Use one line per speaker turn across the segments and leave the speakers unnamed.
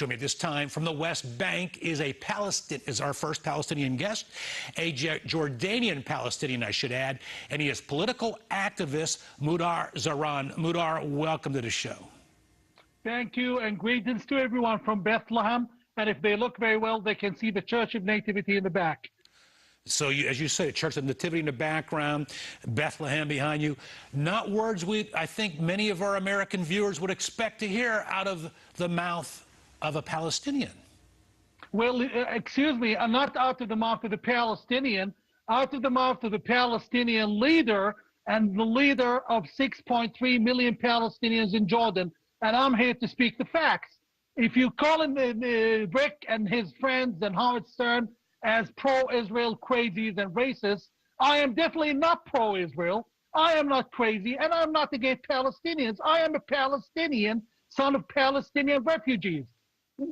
Joining me at this time from the West Bank is our first Palestinian guest, a Jordanian Palestinian, I should add, and he is political activist Mudar Zaran. Mudar, welcome to the show.
Thank you, and greetings to everyone from Bethlehem. And if they look very well, they can see the Church of Nativity in the back.
So, as you say, the Church of Nativity in the background, Bethlehem behind you. Not words I think many of our American viewers would expect to hear out of the mouth of a Palestinian.
Well, excuse me, not out of the mouth of the Palestinian, out of the mouth of the Palestinian leader and the leader of 6.3 million Palestinians in Jordan. And I'm here to speak the facts. If you call him Rick and his friends and Howard Stern as pro-Israel crazies and racists, I am definitely not pro-Israel. I am not crazy, and I'm not against Palestinians. I am a Palestinian, son of Palestinian refugees.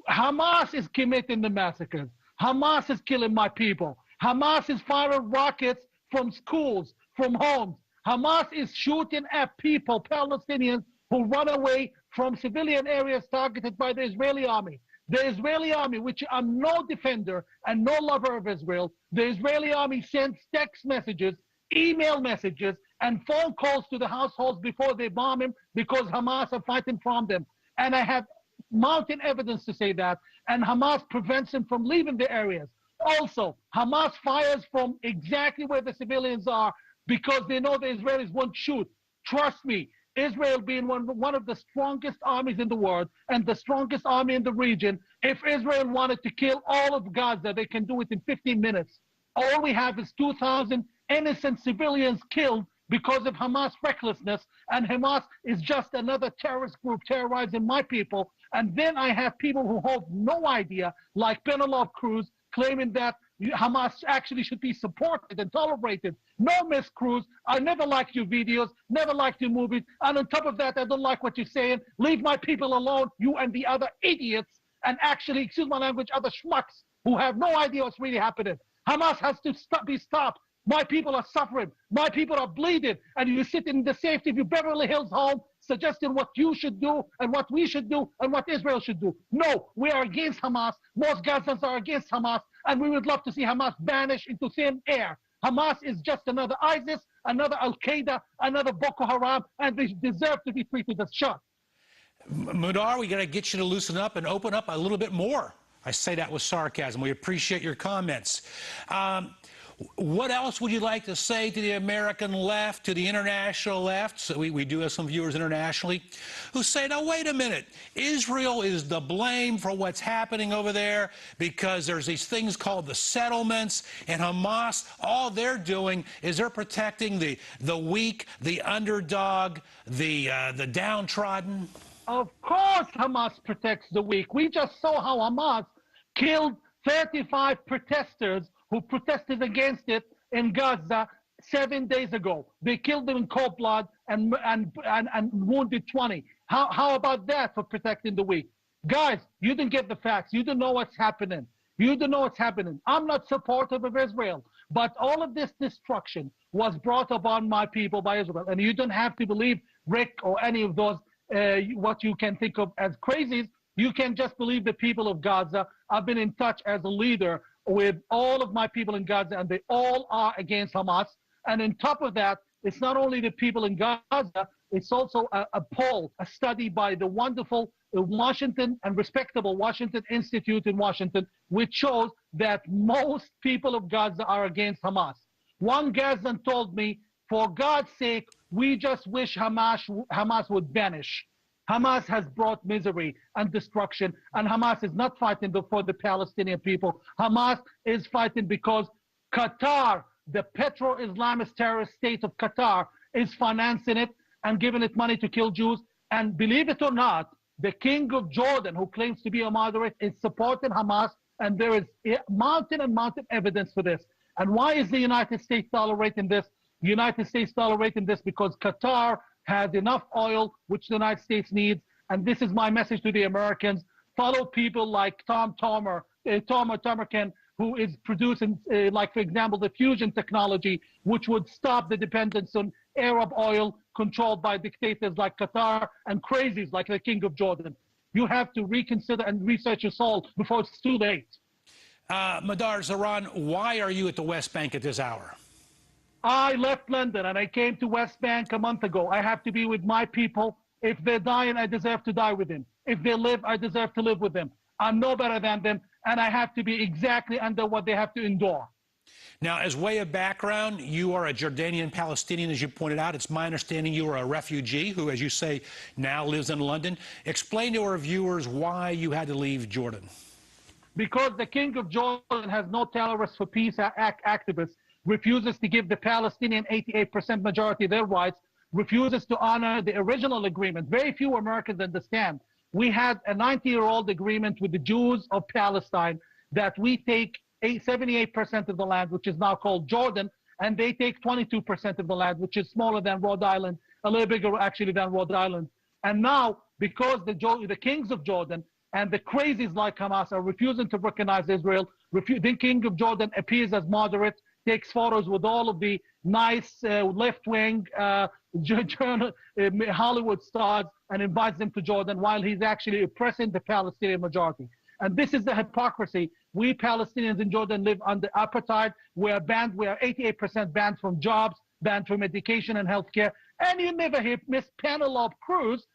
Hamas is committing the massacres. Hamas is killing my people. Hamas is firing rockets from schools, from homes. Hamas is shooting at people, Palestinians, who run away from civilian areas targeted by the Israeli army. The Israeli army, which I'm no defender and no lover of Israel, the Israeli army sends text messages, email messages, and phone calls to the households before they bomb him because Hamas are fighting from them. And I have mounting evidence to say that. And Hamas prevents them from leaving the areas. Also, Hamas fires from exactly where the civilians are because they know the Israelis won't shoot. Trust me. Israel being one of the strongest armies in the world and the strongest army in the region, if Israel wanted to kill all of Gaza, they can do it in 15 minutes. All we have is 2,000 innocent civilians killed because of Hamas recklessness, and Hamas is just another terrorist group terrorizing my people. And then I have people who hold no idea, like Penelope Cruz, claiming that Hamas actually should be supported and tolerated. No, Miss Cruz, I never liked your videos, never liked your movies, and on top of that, I don't like what you're saying. Leave my people alone, you and the other idiots, and actually, excuse my language, other schmucks who have no idea what's really happening. Hamas has to be stopped. My people are suffering. My people are bleeding, and you sit in the safety of your Beverly Hills home suggesting what you should do and what we should do and what Israel should do. No, we are against Hamas. Most Gazans are against Hamas, and we would love to see Hamas vanish into thin air. Hamas is just another ISIS, another Al-Qaeda, another Boko Haram, and they deserve to be treated as such.
Mudar, we got to get you to loosen up and open up a little bit more. I say that with sarcasm. We appreciate your comments. What else would you like to say to the American left, to the international left? So we do have some viewers internationally who say, now, wait a minute. Israel is the blame for what's happening over there because there's these things called the settlements, and Hamas, all they're doing is they're protecting the weak, the underdog, the downtrodden.
Of course Hamas protects the weak. We just saw how Hamas killed 35 protesters who protested against it in Gaza 7 days ago. They killed them in cold blood and wounded 20. How about that for protecting the weak? Guys, you didn't get the facts. You don't know what's happening. You don't know what's happening. I'm not supportive of Israel, but all of this destruction was brought upon my people by Israel. And you don't have to believe Rick or any of those, what you can think of as crazies. You can just believe the people of Gaza. I've been in touch as a leader with all of my people in Gaza, and they all are against Hamas. And on top of that, it's not only the people in Gaza, it's also a poll, a study by the wonderful Washington and respectable Washington Institute in Washington, which shows that most people of Gaza are against Hamas. One Gazan told me, for God's sake, we just wish Hamas would vanish. Hamas has brought misery and destruction, and Hamas is not fighting for the Palestinian people. Hamas is fighting because Qatar, the petro-Islamist terrorist state of Qatar, is financing it and giving it money to kill Jews. And believe it or not, the king of Jordan, who claims to be a moderate, is supporting Hamas, and there is mountain and mountain evidence for this. And why is the United States tolerating this? The United States tolerating this because Qatar has enough oil, which the United States needs. And this is my message to the Americans. Follow people like Tom Tomerkin, who is producing, like, for example, the fusion technology, which would stop the dependence on Arab oil controlled by dictators like Qatar and crazies like the King of Jordan. You have to reconsider and research your soul before it's too late.
Madar Zaran, why are you at the West Bank at this hour?
I left London and I came to West Bank a month ago. I have to be with my people. If they're dying, I deserve to die with them. If they live, I deserve to live with them. I'm no better than them, and I have to be exactly under what they have to endure.
Now, as way of background, you are a Jordanian Palestinian, as you pointed out. It's my understanding you are a refugee who, as you say, now lives in London. Explain to our viewers why you had to leave Jordan.
Because the King of Jordan has no tolerance for peace activists, refuses to give the Palestinian 88% majority their rights, refuses to honor the original agreement. Very few Americans understand. We had a 90-year-old agreement with the Jews of Palestine that we take 78% of the land, which is now called Jordan, and they take 22% of the land, which is smaller than Rhode Island, a little bigger actually than Rhode Island. And now, because the kings of Jordan and the crazies like Hamas are refusing to recognize Israel, the King of Jordan appears as moderate, takes photos with all of the nice left-wing Hollywood stars and invites them to Jordan while he's actually oppressing the Palestinian majority. And this is the hypocrisy. We Palestinians in Jordan live under apartheid. We are banned. We are 88% banned from jobs, banned from education and healthcare. And you never hear Miss Penelope Cruz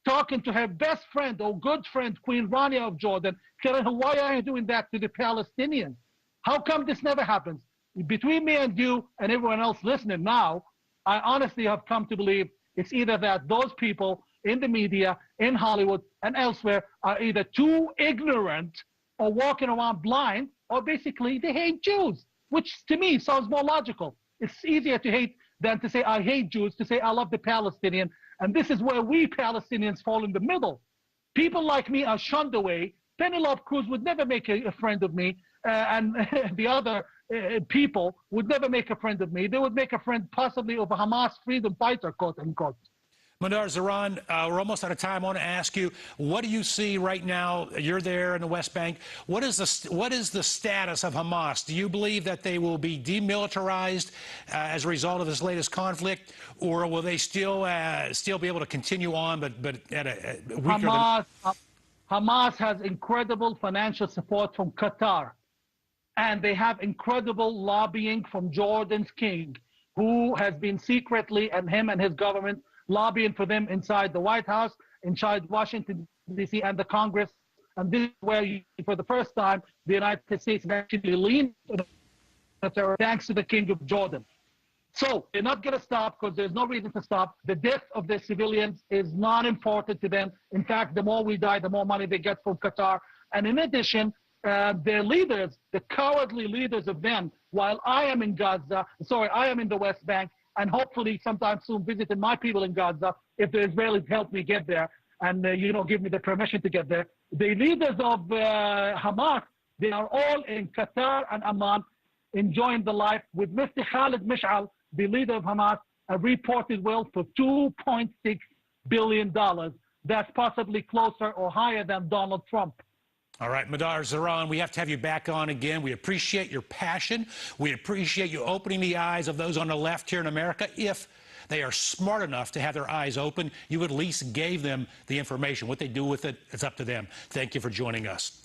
talking to her best friend or good friend, Queen Rania of Jordan, telling her, why are you doing that to the Palestinians? How come this never happens? Between me and you and everyone else listening now, I honestly have come to believe it's either that those people in the media, in Hollywood and elsewhere are either too ignorant or walking around blind, or basically they hate Jews, which to me sounds more logical. It's easier to hate than to say I hate Jews, to say I love the Palestinian. And this is where we Palestinians fall in the middle. People like me are shunned away. Penelope Cruz would never make a friend of me, and the other people would never make a friend of me. They would make a friend possibly of a Hamas freedom fighter, quote unquote.
Madar Zaran, we're almost out of time. I want to ask you, what do you see right now? You're there in the West Bank. What is the status of Hamas? Do you believe that they will be demilitarized as a result of this latest conflict, or will they still be able to continue on, but at a weaker?
Hamas has incredible financial support from Qatar, and they have incredible lobbying from Jordan's king, who has been secretly, and him and his government, lobbying for them inside the White House, inside Washington, D.C., and the Congress. And this is where, for the first time, the United States actually leaned to the terror thanks to the King of Jordan. So they're not going to stop because there's no reason to stop. The death of the civilians is not important to them. In fact, the more we die, the more money they get from Qatar. And in addition, their leaders, the cowardly leaders of them, while I am in I am in the West Bank, and hopefully sometime soon visiting my people in Gaza, if the Israelis help me get there and give me the permission to get there. The leaders of Hamas, they are all in Qatar and Amman, enjoying the life with Mr. Khalid Mish'al, the leader of Hamas, a reported wealth of $2.6 billion. That's possibly closer or higher than Donald Trump.
All right, Madar Zaran, we have to have you back on again. We appreciate your passion. We appreciate you opening the eyes of those on the left here in America. If they are smart enough to have their eyes open, you at least gave them the information. What they do with it is up to them. Thank you for joining us.